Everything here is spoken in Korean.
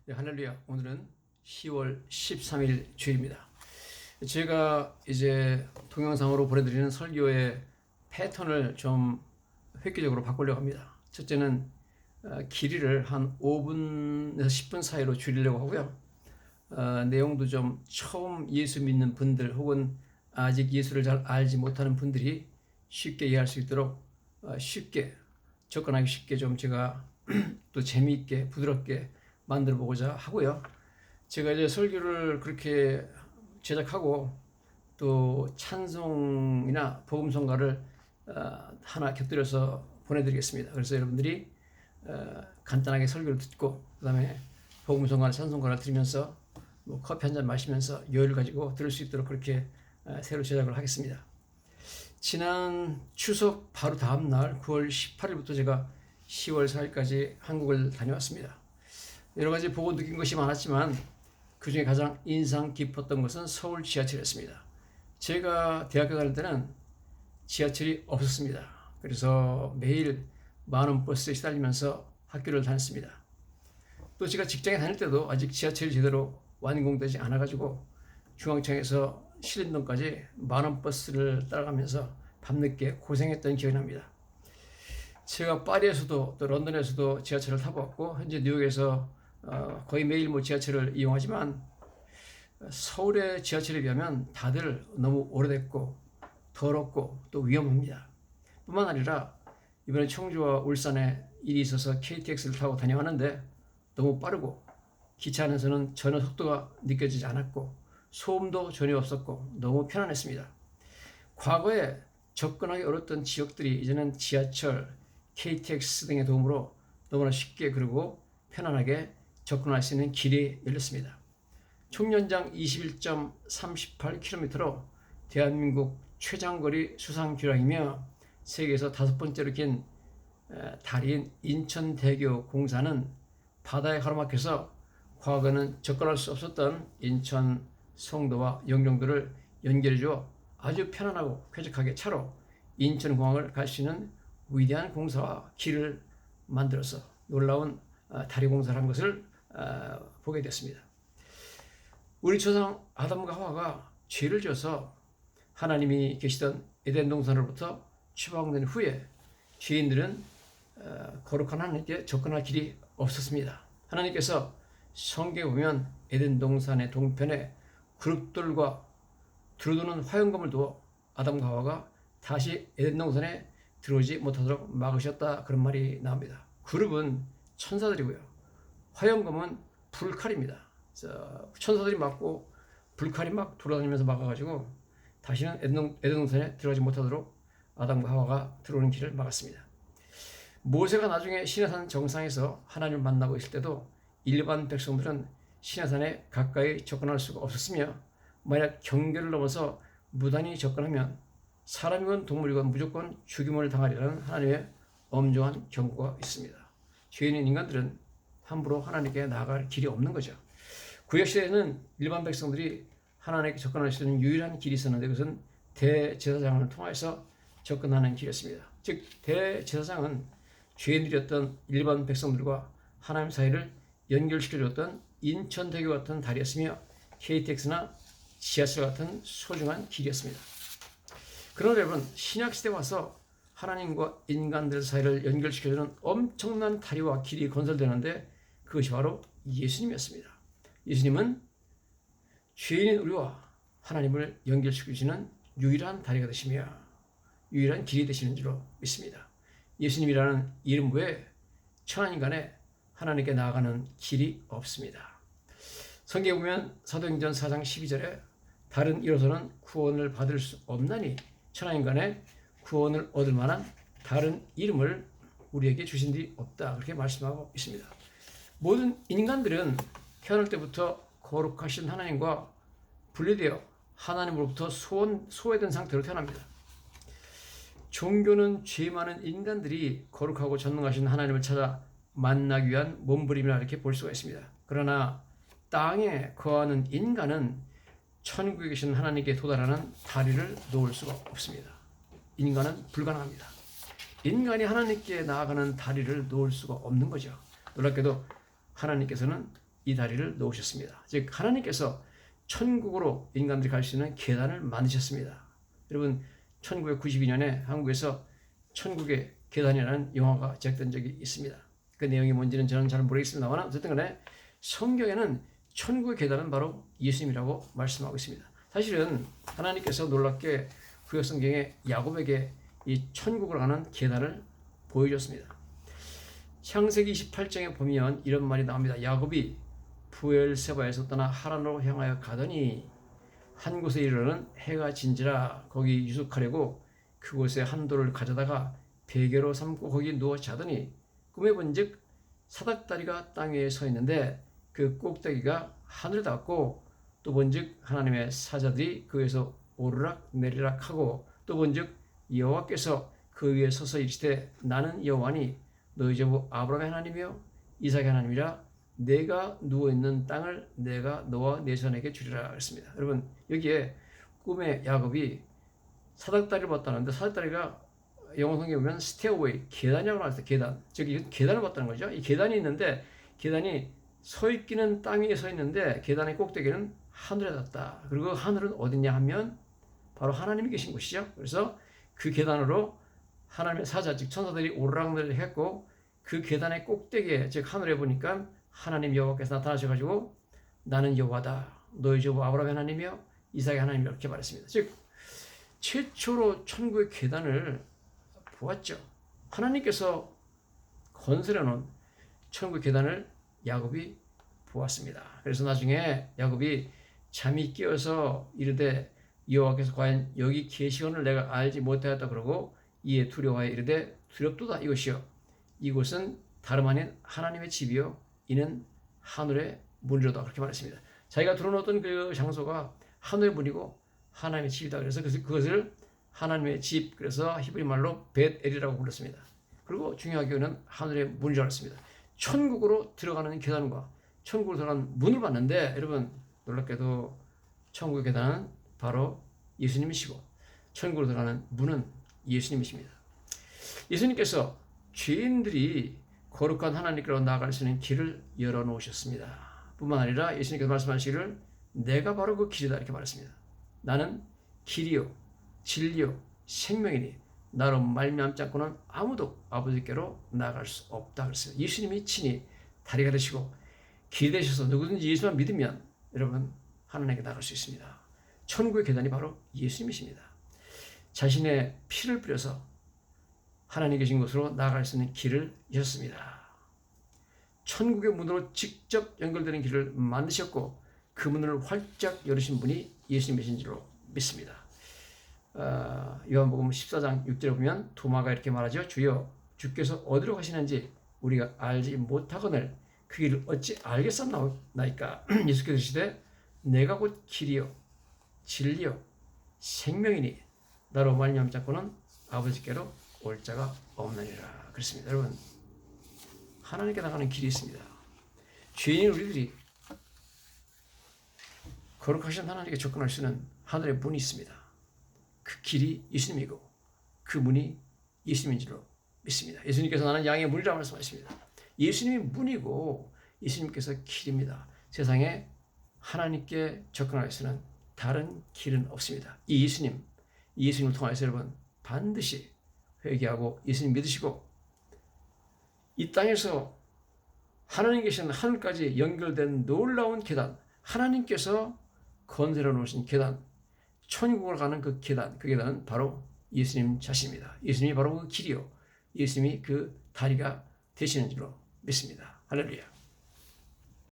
네, 할렐루야. 오늘은 10월 13일 주일입니다. 제가 이제 동영상으로 보내드리는 설교의 패턴을 좀 획기적으로 바꾸려고 합니다. 첫째는 길이를 한 5분에서 10분 사이로 줄이려고 하고요. 내용도 좀 처음 예수 믿는 분들 혹은 아직 예수를 잘 알지 못하는 분들이 쉽게 이해할 수 있도록 쉽게 접근하기 쉽게 좀 제가 또 재미있게 부드럽게 만들어 보고자 하고요. 제가 이제 설교를 그렇게 제작하고 또 찬송이나 복음성가를 하나 곁들여서 보내드리겠습니다. 그래서 여러분들이 간단하게 설교를 듣고 그다음에 복음성가나 찬송가를 들으면서 뭐 커피 한 잔 마시면서 여유를 가지고 들을 수 있도록 그렇게 새로 제작을 하겠습니다. 지난 추석 바로 다음 날 9월 18일부터 제가 10월 4일까지 한국을 다녀왔습니다. 여러 가지 보고 느낀 것이 많았지만 그 중에 가장 인상 깊었던 것은 서울 지하철이었습니다. 제가 대학교 다닐 때는 지하철이 없었습니다. 그래서 매일 많은 버스에 시달리면서 학교를 다녔습니다. 또 제가 직장에 다닐 때도 아직 지하철이 제대로 완공되지 않아가지고 중앙청에서 신림동까지 많은 버스를 따라가면서 밤늦게 고생했던 기억이 납니다. 제가 파리에서도 또 런던에서도 지하철을 타보았고 현재 뉴욕에서 거의 매일 뭐 지하철을 이용하지만 서울의 지하철에 비하면 다들 너무 오래됐고 더럽고 또 위험합니다. 뿐만 아니라 이번에 청주와 울산에 일이 있어서 KTX를 타고 다녀왔는데 너무 빠르고 기차 안에서는 전혀 속도가 느껴지지 않았고 소음도 전혀 없었고 너무 편안했습니다. 과거에 접근하기 어려웠던 지역들이 이제는 지하철, KTX 등의 도움으로 너무나 쉽게 그리고 편안하게 접근할 수 있는 길이 열렸습니다. 총연장 21.38km로 대한민국 최장거리 수상규량이며 세계에서 5번째로 긴 다리인 인천대교 공사는 바다에 가로막혀서 과거에는 접근할 수 없었던 인천, 송도와 영종도를 연결해줘 아주 편안하고 쾌적하게 차로 인천공항을 갈 수 있는 위대한 공사와 길을 만들어서 놀라운 다리 공사를 한 것을 보게 됐습니다. 우리 조상 아담과 하와가 죄를 지어서 하나님이 계시던 에덴 동산으로부터 추방된 후에 죄인들은 거룩한 하나님께 접근할 길이 없었습니다. 하나님께서 성경에 보면 에덴 동산의 동편에 그룹들과 두루두는 화영검을 두어 아담과 하와가 다시 에덴 동산에 들어오지 못하도록 막으셨다 그런 말이 나옵니다. 그룹은 천사들이고요. 화영검은 불칼입니다. 천사들이 막고 불칼이 막 돌아다니면서 막아가지고 다시는 에덴 동산에 들어가지 못하도록 아담과 하와가 들어오는 길을 막았습니다. 모세가 나중에 시내산 정상에서 하나님을 만나고 있을 때도 일반 백성들은 시내산에 가까이 접근할 수가 없었으며 만약 경계를 넘어서 무단히 접근하면 사람이건 동물이건 무조건 죽임을 당하리라는 하나님의 엄정한 경고가 있습니다. 죄인인 인간들은 함부로 하나님께 나아갈 길이 없는 거죠. 구약시대에는 일반 백성들이 하나님께 접근할 수 있는 유일한 길이 있었는데 그것은 대제사장을 통해서 접근하는 길이었습니다. 즉 대제사장은 죄인들이었던 일반 백성들과 하나님 사이를 연결시켜줬던 인천대교 같은 다리였으며 KTX나 지하철 같은 소중한 길이었습니다. 그러나 여러분 신약시대에 와서 하나님과 인간들 사이를 연결시켜주는 엄청난 다리와 길이 건설되는데 그것이 바로 예수님이었습니다. 예수님은 죄인인 우리와 하나님을 연결시켜주시는 유일한 다리가 되시며 유일한 길이 되시는 줄로 믿습니다. 예수님이라는 이름 외에 천하인간에 하나님께 나아가는 길이 없습니다. 성경에 보면 사도행전 4장 12절에 다른 이로서는 구원을 받을 수 없나니 천하인간에 구원을 얻을 만한 다른 이름을 우리에게 주신 데 없다 그렇게 말씀하고 있습니다. 모든 인간들은 태어날 때부터 거룩하신 하나님과 분리되어 하나님으로부터 소외된 상태로 태어납니다. 종교는 죄 많은 인간들이 거룩하고 전능하신 하나님을 찾아 만나기 위한 몸부림이라 이렇게 볼 수가 있습니다. 그러나 땅에 거하는 인간은 천국에 계신 하나님께 도달하는 다리를 놓을 수가 없습니다. 인간은 불가능합니다. 인간이 하나님께 나아가는 다리를 놓을 수가 없는 거죠. 놀랍게도 하나님께서는 이 다리를 놓으셨습니다. 즉 하나님께서 천국으로 인간들이 갈 수 있는 계단을 만드셨습니다. 여러분 1992년에 한국에서 천국의 계단이라는 영화가 제작된 적이 있습니다. 그 내용이 뭔지는 저는 잘 모르겠습니다만 어쨌든 간에 성경에는 천국의 계단은 바로 예수님이라고 말씀하고 있습니다. 사실은 하나님께서 놀랍게 구약 성경에 야곱에게 이 천국으로 가는 계단을 보여줬습니다. 창세기 28장에 보면 이런 말이 나옵니다. 야곱이 부엘세바에서 떠나 하란으로 향하여 가더니 한 곳에 이르러는 해가 진지라 거기 유숙하려고 그곳에 한 돌을 가져다가 베개로 삼고 거기 누워 자더니 꿈에 본즉 사닥다리가 땅 위에 서 있는데 그 꼭대기가 하늘에 닿았고 또 본즉 하나님의 사자들이 그 위에서 오르락 내리락 하고 또 본즉 여호와께서 그 위에 서서 이르시되 나는 여호와니 너희 조부 아브라함의 하나님이요 이삭의 하나님이라 내가 누워있는 땅을 내가 너와 내 son에게 주리라 했습니다. 여러분 여기에 꿈에 야곱이 사닥다리를 봤다는데 사닥다리가 영어 성경에 보면 스테어웨이 계단이라고 나왔어요. 계단. 즉 계단을 봤다는 거죠. 이 계단이 있는데 계단이 서 있기는 땅 위에 서 있는데 계단의 꼭대기는 하늘에 닿았다. 그리고 하늘은 어디냐 하면 바로 하나님이 계신 곳이죠. 그래서 그 계단으로 하나님의 사자 즉 천사들이 오르락내리락 했고 그 계단의 꼭대기에 즉 하늘에 보니까 하나님 여호와께서 나타나셔가지고 나는 여호와다 너희 조부 아브라함의 하나님이여 이삭의 하나님이여 이렇게 말했습니다. 즉 최초로 천국의 계단을 보았죠. 하나님께서 건설해 놓은 천국의 계단을 야곱이 보았습니다. 그래서 나중에 야곱이 잠이 깨어서 이르되 여호와께서 과연 여기 계시오늘 내가 알지 못하였다 그러고 이에 두려워하여 이르되 두렵도다 이것이요 이곳은 다름 아닌 하나님의 집이요 이는 하늘의 문이로다 그렇게 말했습니다. 자기가 들어놓던 그 장소가 하늘의 문이고 하나님의 집이다. 그래서 그것을 하나님의 집 그래서 히브리 말로 벳엘이라고 불렀습니다. 그리고 중요하게는 하늘의 문이라고 했습니다. 천국으로 들어가는 계단과 천국으로 들어가는 문을 봤는데 여러분 놀랍게도 천국의 계단은 바로 예수님이시고 천국으로 들어가는 문은 예수님이십니다. 예수님께서 죄인들이 거룩한 하나님께로 나아갈 수 있는 길을 열어놓으셨습니다. 뿐만 아니라 예수님께서 말씀하시기를 내가 바로 그 길이다 이렇게 말했습니다. 나는 길이요 진리요 생명이니 나로 말미암지 않고는 아무도 아버지께로 나아갈 수 없다 그랬습니다. 예수님이 친히 다리가 되시고 길이 되셔서 누구든지 예수만 믿으면 여러분 하나님께 나아갈 수 있습니다. 천국의 계단이 바로 예수님이십니다. 자신의 피를 뿌려서 하나님 계신 곳으로 나아갈 수 있는 길을 여셨습니다. 천국의 문으로 직접 연결되는 길을 만드셨고 그 문을 활짝 열으신 분이 예수님이신 줄로 믿습니다. 요한복음 14장 6절에 보면 도마가 이렇게 말하죠. 주여 주께서 어디로 가시는지 우리가 알지 못하거늘 그 길을 어찌 알겠사옵나이까. 예수께서 이르시되 내가 곧 길이요 진리요 생명이니 나로 말미암지 않고는 아버지께로 올 자가 없느니라 그렇습니다. 여러분 하나님께 나가는 길이 있습니다. 죄인인 우리들이 거룩하신 하나님께 접근할 수 있는 하늘의 문이 있습니다. 그 길이 예수님이고 그 문이 예수님인 줄로 믿습니다. 예수님께서 나는 양의 문이라고 말씀하십니다. 예수님이 문이고 예수님께서 길입니다. 세상에 하나님께 접근할 수 있는 다른 길은 없습니다. 이 예수님을 통해서 여러분 반드시 회개하고 예수님 믿으시고 이 땅에서 하나님 계시는 하늘까지 연결된 놀라운 계단, 하나님께서 건설해 놓으신 계단, 천국으로 가는 그 계단은 바로 예수님 자신입니다. 예수님이 바로 그 길이요 예수님이 그 다리가 되시는 줄로 믿습니다. 할렐루야.